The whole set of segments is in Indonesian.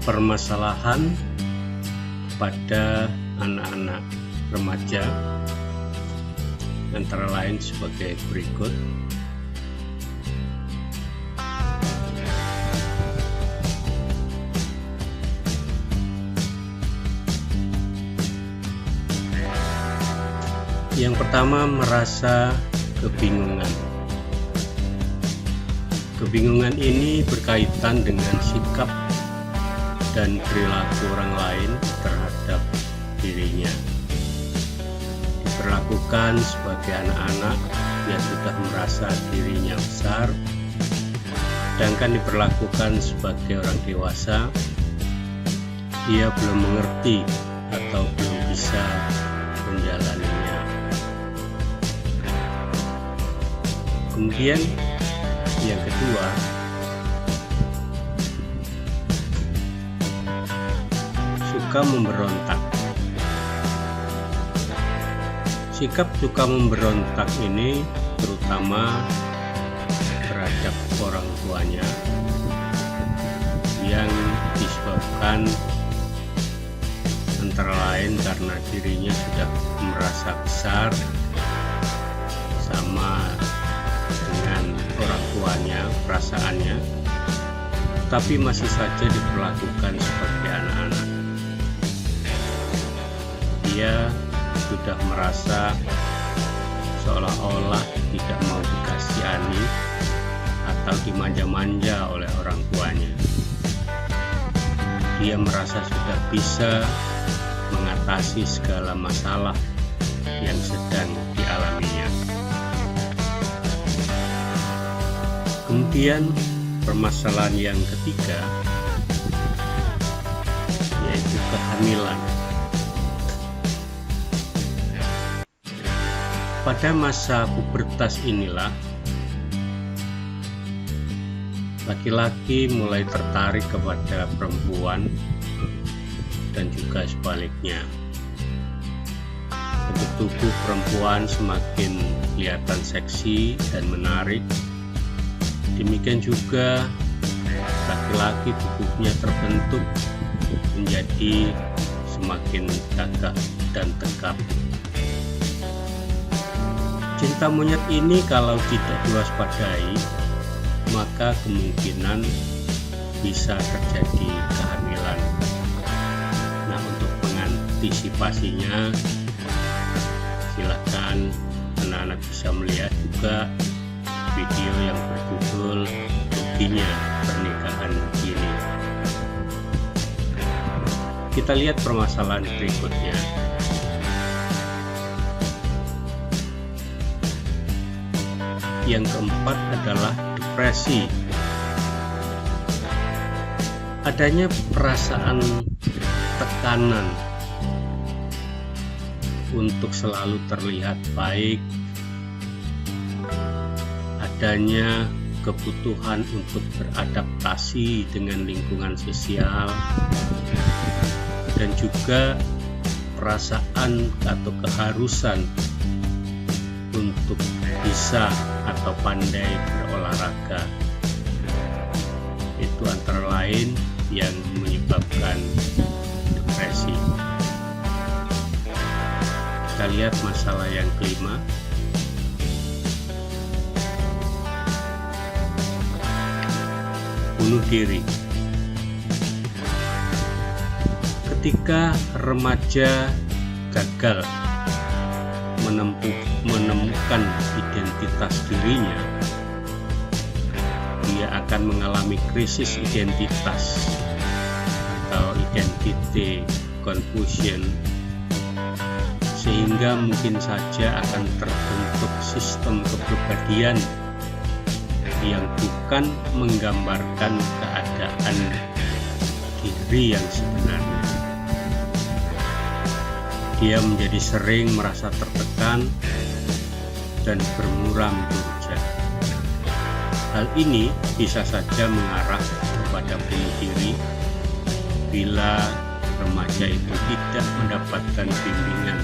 permasalahan pada anak-anak remaja antara lain sebagai berikut. Yang pertama, merasa kebingungan. Kebingungan ini berkaitan dengan sikap dan perilaku orang lain terhadap dirinya. Diperlakukan sebagai anak-anak yang sudah merasa dirinya besar, sedangkan diperlakukan sebagai orang dewasa, dia belum mengerti atau belum bisa menjalaninya. Kemudian yang kedua, suka memberontak. Sikap suka memberontak ini terutama terhadap orang tuanya yang disebabkan antara lain karena dirinya sudah merasa besar sama dengan orang tuanya perasaannya, tapi masih saja diperlakukan sebagai anak-anak. Dia sudah merasa seolah-olah tidak mau dikasihani atau dimanja-manja oleh orang tuanya. Dia merasa sudah bisa mengatasi segala masalah yang sedang dialaminya. Kemudian permasalahan yang ketiga yaitu kehamilan. Pada masa pubertas inilah laki-laki mulai tertarik kepada perempuan dan juga sebaliknya. Bentuk tubuh perempuan semakin kelihatan seksi dan menarik. Demikian juga laki-laki tubuhnya terbentuk menjadi semakin gagah dan tegap. Cinta monyet ini kalau tidak diwaspadai, maka kemungkinan bisa terjadi kehamilan. Nah, untuk mengantisipasinya, silakan anak-anak bisa melihat juga video yang berjudul Ruginya Pernikahan Dini. Kita lihat permasalahan berikutnya. Yang keempat adalah depresi. Adanya perasaan tekanan untuk selalu terlihat baik, adanya kebutuhan untuk beradaptasi dengan lingkungan sosial, dan juga perasaan atau keharusan untuk bisa atau pandai berolahraga. Itu antara lain yang menyebabkan depresi. Kita lihat masalah yang kelima. Bunuh diri. Ketika remaja gagal menemukan identitas dirinya, dia akan mengalami krisis identitas atau identity confusion, sehingga mungkin saja akan terbentuk sistem kepribadian yang bukan menggambarkan keadaan diri yang sebenarnya. Dia menjadi sering merasa tertekan dan bermuram durja. Hal ini bisa saja mengarah kepada bunuh diri bila remaja itu tidak mendapatkan bimbingan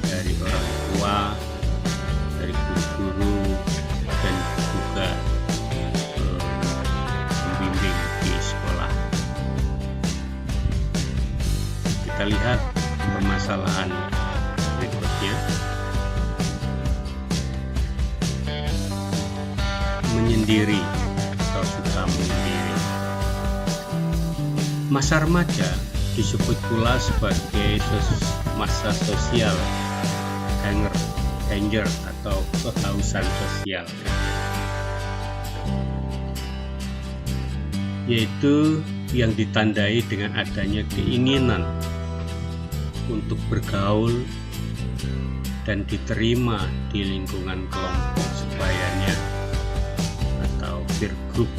dari orang tua, dari guru-guru, dan juga pembimbing di sekolah. kita lihat permasalahan berikutnya. Menyendiri atau suka menyendiri. Masa remaja disebut pula sebagai masa sosial hunger atau kehausan sosial, yaitu yang ditandai dengan adanya keinginan untuk bergaul dan diterima di lingkungan kelompok sebayanya atau peer group.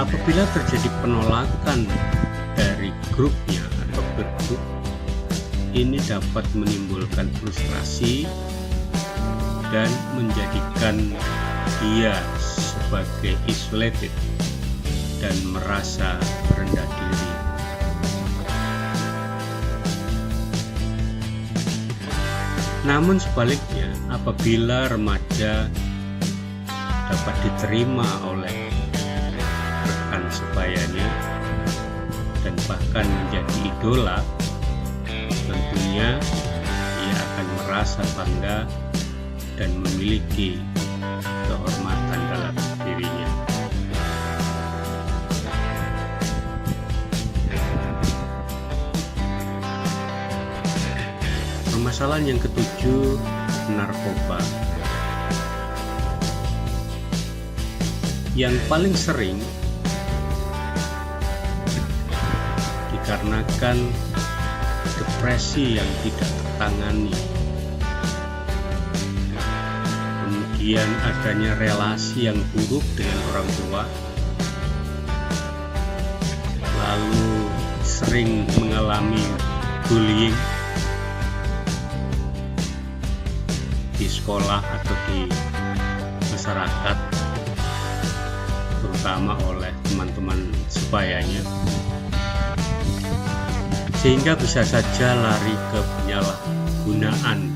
Apabila terjadi penolakan dari grupnya atau peer group, ini dapat menimbulkan frustrasi dan menjadikan dia sebagai isolated dan merasa rendah diri. Namun sebaliknya, apabila remaja dapat diterima oleh rekan sebayanya dan bahkan menjadi idola, tentunya ia akan merasa bangga dan memiliki kehormatan dalam dirinya. Permasalahan yang ketujuh, narkoba. Yang paling sering dikarenakan depresi yang tidak tertangani, kemudian adanya relasi yang buruk dengan orang tua, lalu sering mengalami bullying di sekolah atau di masyarakat, terutama oleh teman-teman sebayanya, sehingga bisa saja lari ke penyalahgunaan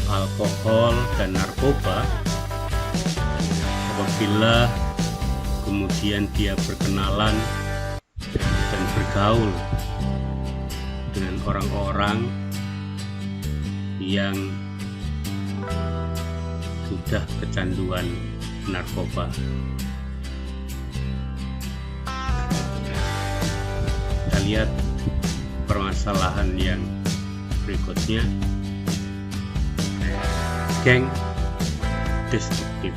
alkohol dan narkoba apabila kemudian dia berkenalan dan bergaul dengan orang-orang yang sudah kecanduan narkoba. Kita lihat permasalahan yang berikutnya, geng destruktif.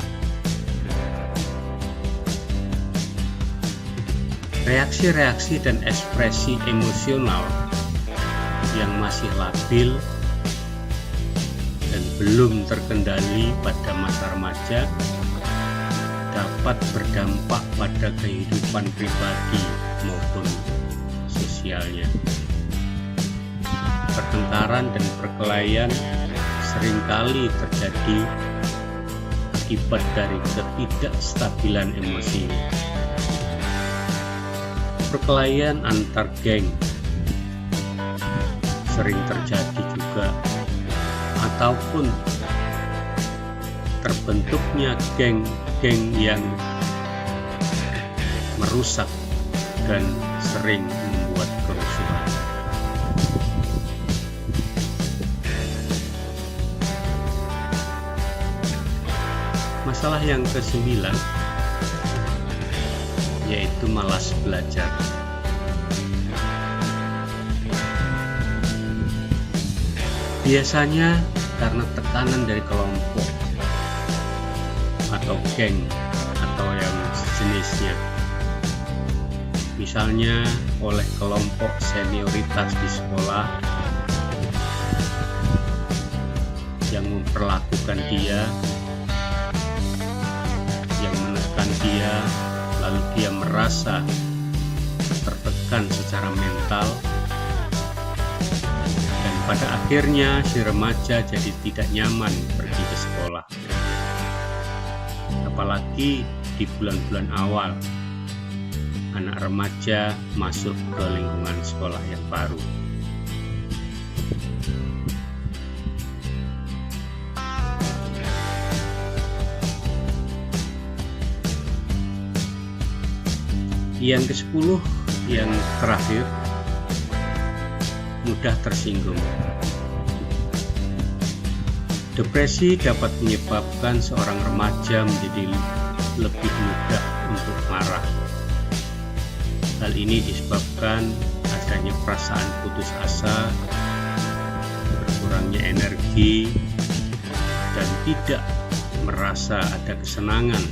Reaksi-reaksi dan ekspresi emosional yang masih labil dan belum terkendali pada masa remaja dapat berdampak pada kehidupan pribadi maupun sosialnya. Pertengkaran dan perkelahian seringkali terjadi akibat dari ketidakstabilan emosi. Perkelahian antar geng sering terjadi juga, ataupun terbentuknya geng-geng yang merusak dan sering membuat kerusuhan. Masalah yang ke-9 yaitu malas belajar. Biasanya karena tekanan dari kelompok atau geng atau yang sejenisnya, misalnya oleh kelompok senioritas di sekolah yang memperlakukan dia, yang menekan dia, lalu dia merasa tertekan secara mental, dan pada akhirnya si remaja jadi tidak nyaman pergi ke sekolah. Apalagi di bulan-bulan awal anak remaja masuk ke lingkungan sekolah yang baru. Yang ke-10, yang terakhir, mudah tersinggung. Depresi dapat menyebabkan seorang remaja menjadi lebih mudah untuk marah. Hal ini disebabkan adanya perasaan putus asa, berkurangnya energi, dan tidak merasa ada kesenangan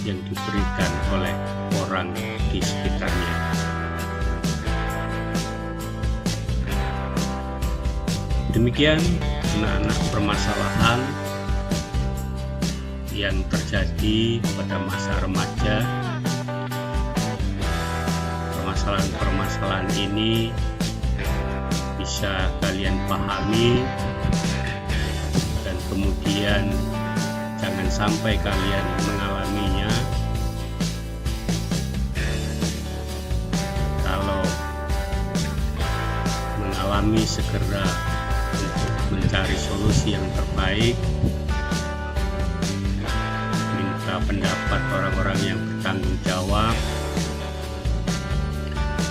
yang diberikan oleh orang di sekitarnya. Demikian anak-anak permasalahan yang terjadi pada masa remaja. Permasalahan ini bisa kalian pahami, dan kemudian jangan sampai kalian mengalaminya. Kalau mengalami, segera untuk mencari solusi yang terbaik, minta pendapat orang-orang yang bertanggung jawab,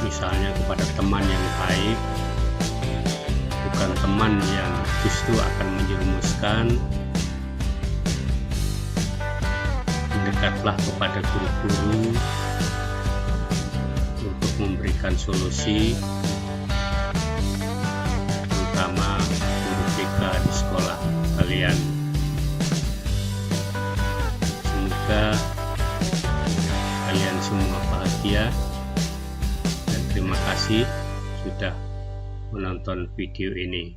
misalnya kepada teman yang baik, bukan teman yang justru akan menjerumuskan. Mendekatlah kepada guru-guru untuk memberikan solusi, terutama guru BK di sekolah kalian. Semoga kalian semua bahagia, dan terima kasih sudah menonton video ini.